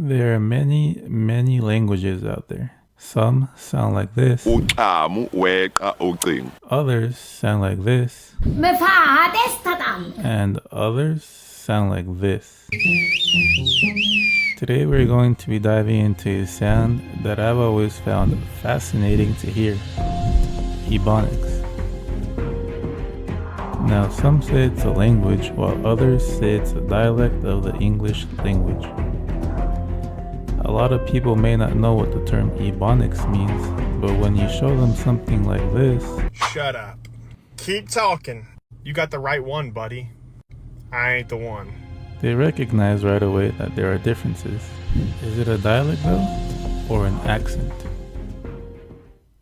There are many, many languages out there. Some sound like this. Others sound like this. And others sound like this. Today we're going to be diving into a sound that I've always found fascinating to hear. Ebonics. Now some say it's a language, while others say it's a dialect of the English language. A lot of people may not know what the term Ebonics means, but when you show them something like this... Shut up. Keep talking. You got the right one, buddy. I ain't the one. They recognize right away that there are differences. Is it a dialect though, or an accent?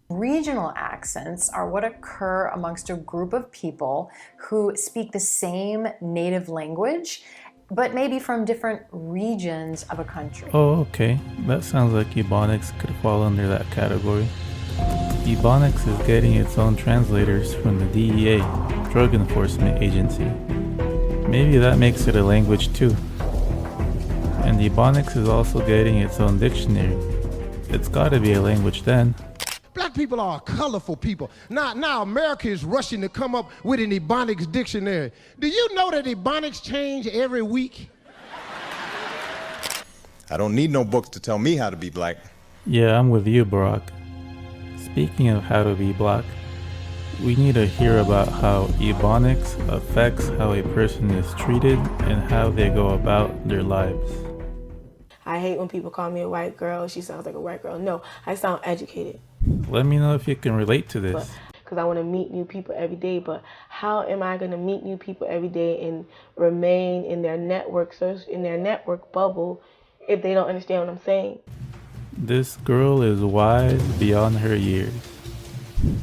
Regional accents are what occur amongst a group of people who speak the same native language, but maybe from different regions of a country. Oh, okay. That sounds like Ebonics could fall under that category. Ebonics is getting its own translators from the DEA, Drug Enforcement Agency. Maybe that makes it a language too. And Ebonics is also getting its own dictionary. It's gotta be a language then. Black people are colorful people. Now America is rushing to come up with an Ebonics dictionary. Do you know that Ebonics change every week? I don't need no books to tell me how to be black. Yeah, I'm with you, Barack. Speaking of how to be black, we need to hear about how Ebonics affects how a person is treated and how they go about their lives. I hate when people call me a white girl. She sounds like a white girl. No, I sound educated. Let me know if you can relate to this. Because I want to meet new people every day, but how am I going to meet new people every day and remain in their network bubble if they don't understand what I'm saying? This girl is wise beyond her years.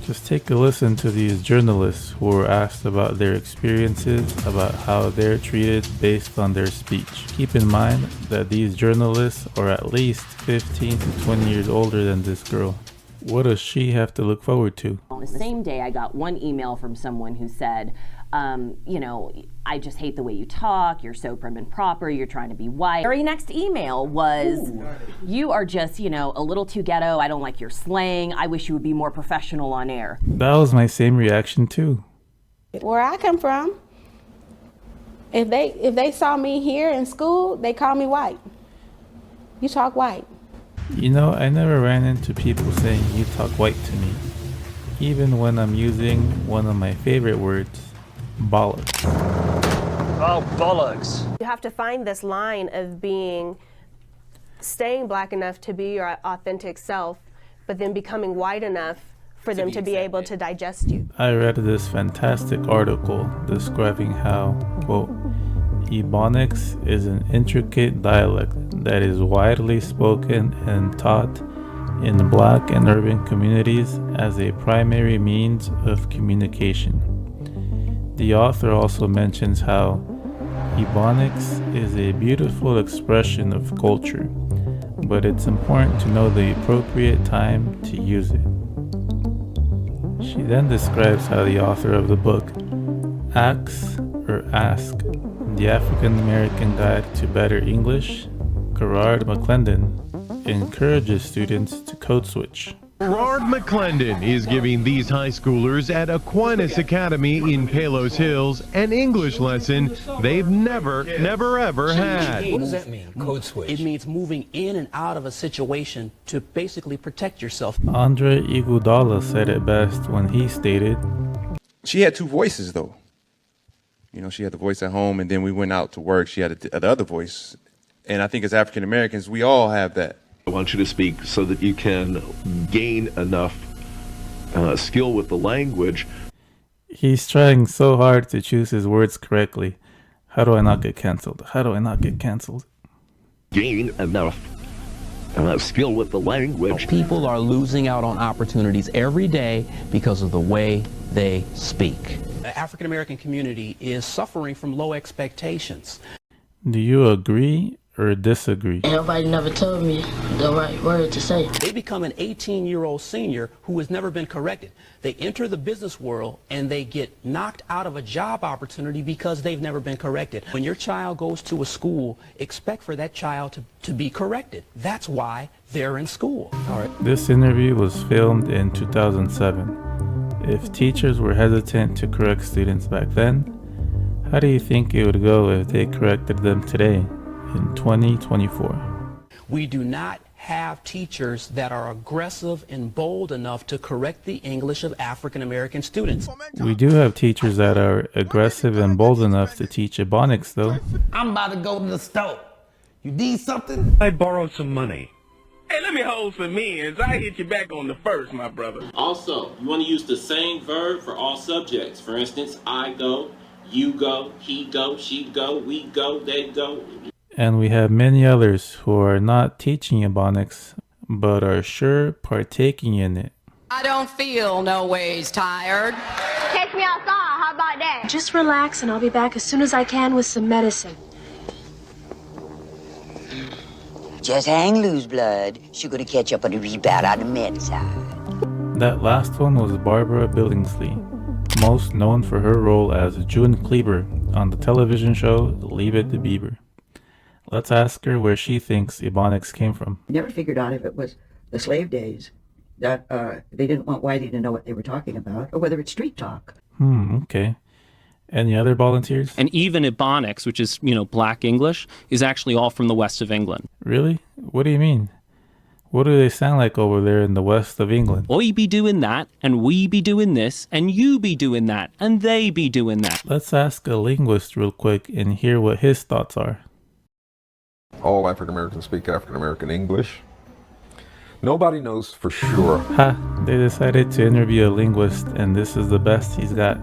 Just take a listen to these journalists who were asked about their experiences, about how they're treated based on their speech. Keep in mind that these journalists are at least 15 to 20 years older than this girl. What does she have to look forward to? On the same day, I got one email from someone who said, I just hate the way you talk, you're so prim and proper, you're trying to be white. Very next email was, you are just, a little too ghetto, I don't like your slang, I wish you would be more professional on air. That was my same reaction too. Where I come from, if they saw me here in school, they call me white. You talk white. I never ran into people saying you talk white to me, even when I'm using one of my favorite words, bollocks. Oh, bollocks. You have to find this line of staying black enough to be your authentic self, but then becoming white enough for them to be able to digest you. I read this fantastic article describing how, quote, Ebonics is an intricate dialect that is widely spoken and taught in black and urban communities as a primary means of communication. The author also mentions how Ebonics is a beautiful expression of culture, but it's important to know the appropriate time to use it. She then describes how the author of the book, Ask, The African American Guide to Better English, Gerard McClendon, encourages students to code switch. Gerard McClendon is giving these high schoolers at Aquinas Academy in Palos Hills an English lesson they've never ever had. What does that mean, code switch? It means moving in and out of a situation to basically protect yourself. Andre Iguodala said it best when he stated, She had two voices though. She had the voice at home, and then we went out to work. She had the other voice. And I think as African Americans, we all have that. I want you to speak so that you can gain enough skill with the language. He's trying so hard to choose his words correctly. How do I not get canceled? How do I not get canceled? Gain enough skill with the language. People are losing out on opportunities every day because of the way they speak. The African American community is suffering from low expectations. Do you agree or disagree? Nobody never told me the right word to say. They become an 18-year-old senior who has never been corrected. They enter the business world and they get knocked out of a job opportunity because they've never been corrected. When your child goes to a school, expect for that child to be corrected. That's why they're in school. All right. This interview was filmed in 2007. If teachers were hesitant to correct students back then, how do you think it would go if they corrected them today in 2024? We do not have teachers that are aggressive and bold enough to correct the English of African American students. We do have teachers that are aggressive and bold enough to teach Ebonics, though. I'm about to go to the store. You need something? I borrowed some money. Hey, let me hold some ends. I hit you back on the first, my brother. Also, you want to use the same verb for all subjects. For instance, I go, you go, he go, she go, we go, they go. And we have many others who are not teaching Ebonics, but are sure partaking in it. I don't feel no ways tired. Catch me outside, how about that? Just relax and I'll be back as soon as I can with some medicine. Just hang loose, blood. She's gonna catch up on the rebound on the med side. That last one was Barbara Billingsley, most known for her role as June Cleaver on the television show Leave It to Beaver. Let's ask her where she thinks Ebonics came from. Never figured out if it was the slave days that they didn't want Whitey to know what they were talking about, or whether it's street talk. Okay. Any other volunteers? And even Ebonics, which is, Black English, is actually all from the west of England. Really? What do you mean? What do they sound like over there in the west of England? I be doing that, and we be doing this, and you be doing that, and they be doing that. Let's ask a linguist real quick and hear what his thoughts are. All African Americans speak African American English. Nobody knows for sure. They decided to interview a linguist, and this is the best he's got.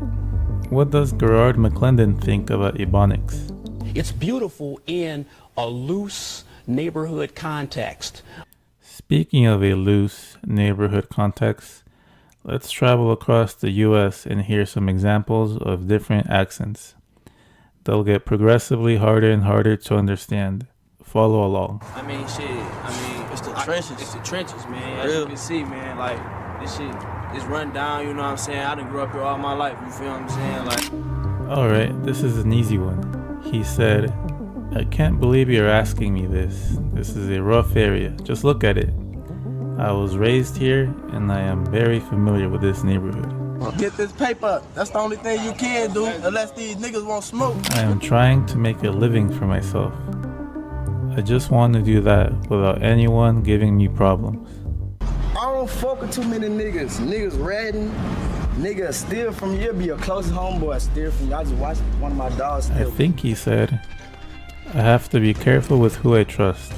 What does Gerard McClendon think about Ebonics? It's beautiful in a loose neighborhood context. Speaking of a loose neighborhood context, let's travel across the US and hear some examples of different accents. They'll get progressively harder and harder to understand. Follow along. It's the trenches. It's the trenches, man. As you can see, man, like, this shit is run down, you know what I'm saying? I done grew up here all my life, you feel what I'm saying? Like, alright, this is an easy one. He said, I can't believe you're asking me this. This is a rough area. Just look at it. I was raised here, and I am very familiar with this neighborhood. get this paper. That's the only thing you can do, unless these niggas won't smoke. I am trying to make a living for myself. I just want to do that without anyone giving me problems. I don't fuck with too many niggas. Niggas ratting. Niggas steal from you. Be your closest homeboy. Steal from you. I just watched one of my dogs steal. I think he said, I have to be careful with who I trust.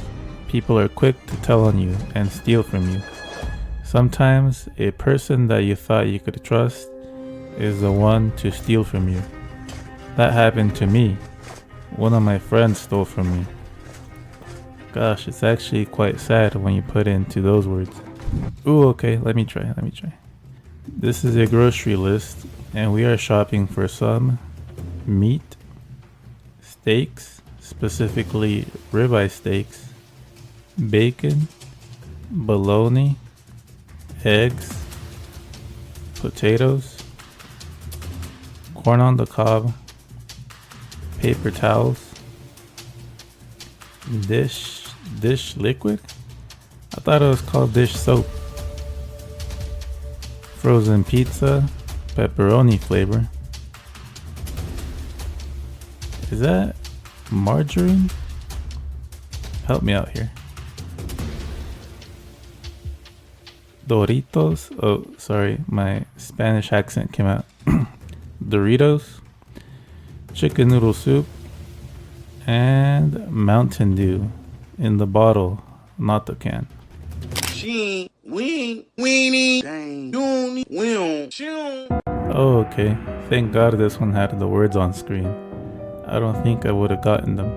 People are quick to tell on you and steal from you. Sometimes a person that you thought you could trust is the one to steal from you. That happened to me. One of my friends stole from me. Gosh, it's actually quite sad when you put into those words. Ooh, okay, let me try. This is a grocery list, and we are shopping for some meat, steaks, specifically ribeye steaks, bacon, bologna, eggs, potatoes, corn on the cob, paper towels, dish liquid? I thought it was called dish soap. Frozen pizza, pepperoni flavor. Is that margarine? Help me out here. Doritos. Oh, sorry, my Spanish accent came out. Doritos, chicken noodle soup, and Mountain Dew in the bottle, not the can. Oh, okay. Thank God this one had the words on screen. I don't think I would have gotten them.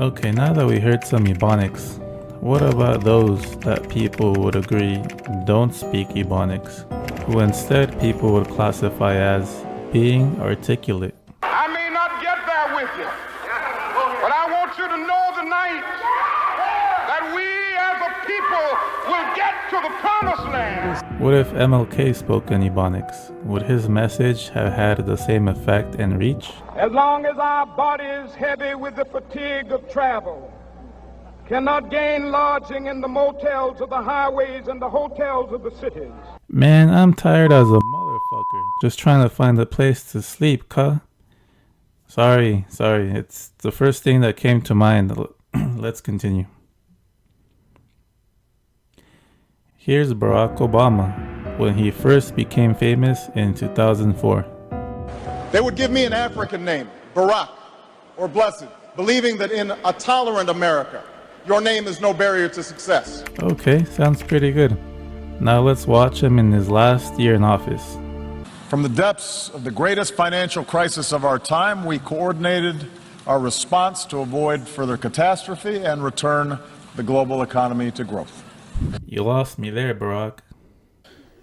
Okay, now that we heard some Ebonics, what about those that people would agree don't speak Ebonics, who instead people would classify as being articulate? I may not get there with you, but I want you to know tonight people will get to the promised land. What if MLK spoke in Ebonics? Would his message have had the same effect and reach? As long as our body is heavy with the fatigue of travel, cannot gain lodging in the motels of the highways and the hotels of the cities. Man, I'm tired as a motherfucker. Just trying to find a place to sleep, cuh. Sorry. It's the first thing that came to mind. Let's continue. Here's Barack Obama when he first became famous in 2004. They would give me an African name, Barack or Blessed, believing that in a tolerant America, your name is no barrier to success. Okay, sounds pretty good. Now let's watch him in his last year in office. From the depths of the greatest financial crisis of our time, we coordinated our response to avoid further catastrophe and return the global economy to growth. You lost me there, Barack.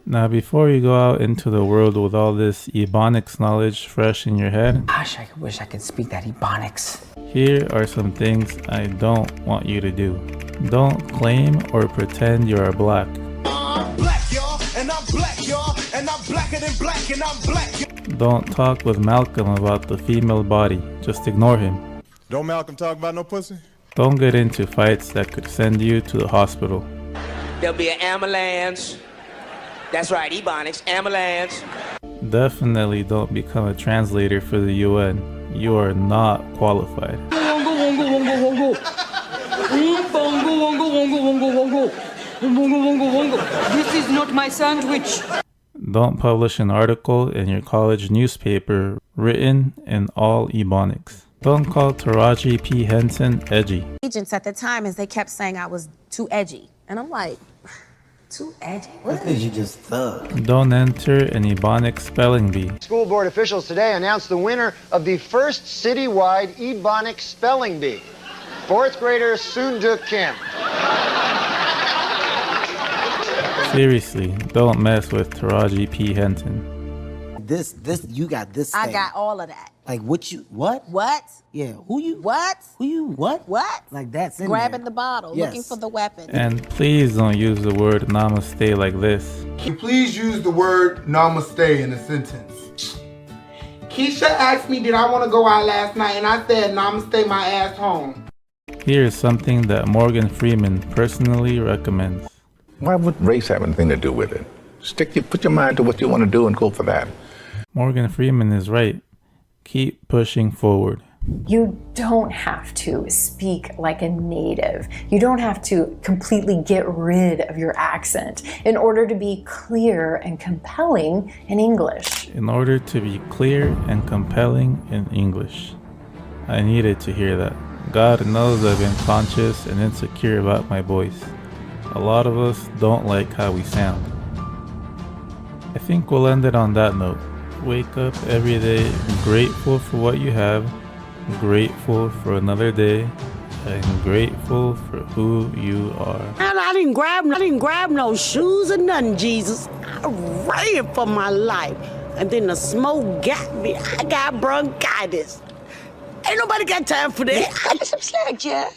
Now, before you go out into the world with all this Ebonics knowledge fresh in your head, gosh, I wish I could speak that Ebonics. Here are some things I don't want you to do. Don't claim or pretend you are black. I'm black, y'all, and I'm black, y'all, and I'm blacker than black, and I'm black. Don't talk with Malcolm about the female body. Just ignore him. Don't Malcolm talk about no pussy? Don't get into fights that could send you to the hospital. There'll be an ambulance. That's right, Ebonics, ambulance. Definitely don't become a translator for the UN. You are not qualified. This is not my sandwich. Don't publish an article in your college newspaper written in all Ebonics. Don't call Taraji P. Henson edgy. Agents at the time, as they kept saying I was too edgy. And I'm like, too edgy? What? Because you just thug. Don't enter an Ebonics spelling bee. School board officials today announced the winner of the first citywide Ebonics spelling bee. Fourth grader Soonduk Kim. Seriously, don't mess with Taraji P. Henson. You got this thing. I got all of that. Like what? What? Yeah, who you? What? Who you? What? Like that's in Grabbing there. the bottle, Yes. looking for the weapon. And please don't use the word namaste like this. Please use the word namaste in a sentence. Keisha asked me did I want to go out last night, and I said namaste my ass home. Here's something that Morgan Freeman personally recommends. Why would race have anything to do with it? Put your mind to what you want to do and go for that. Morgan Freeman is right. Keep pushing forward. You don't have to speak like a native. You don't have to completely get rid of your accent in order to be clear and compelling in English. In order to be clear and compelling in English. I needed to hear that. God knows I've been conscious and insecure about my voice. A lot of us don't like how we sound. I think we'll end it on that note. Wake up every day grateful for what you have, grateful for another day, and grateful for who you are. And I didn't grab no shoes or nothing, Jesus. I ran for my life. And then the smoke got me. I got bronchitis. Ain't nobody got time for that. Cut some slack, Jack.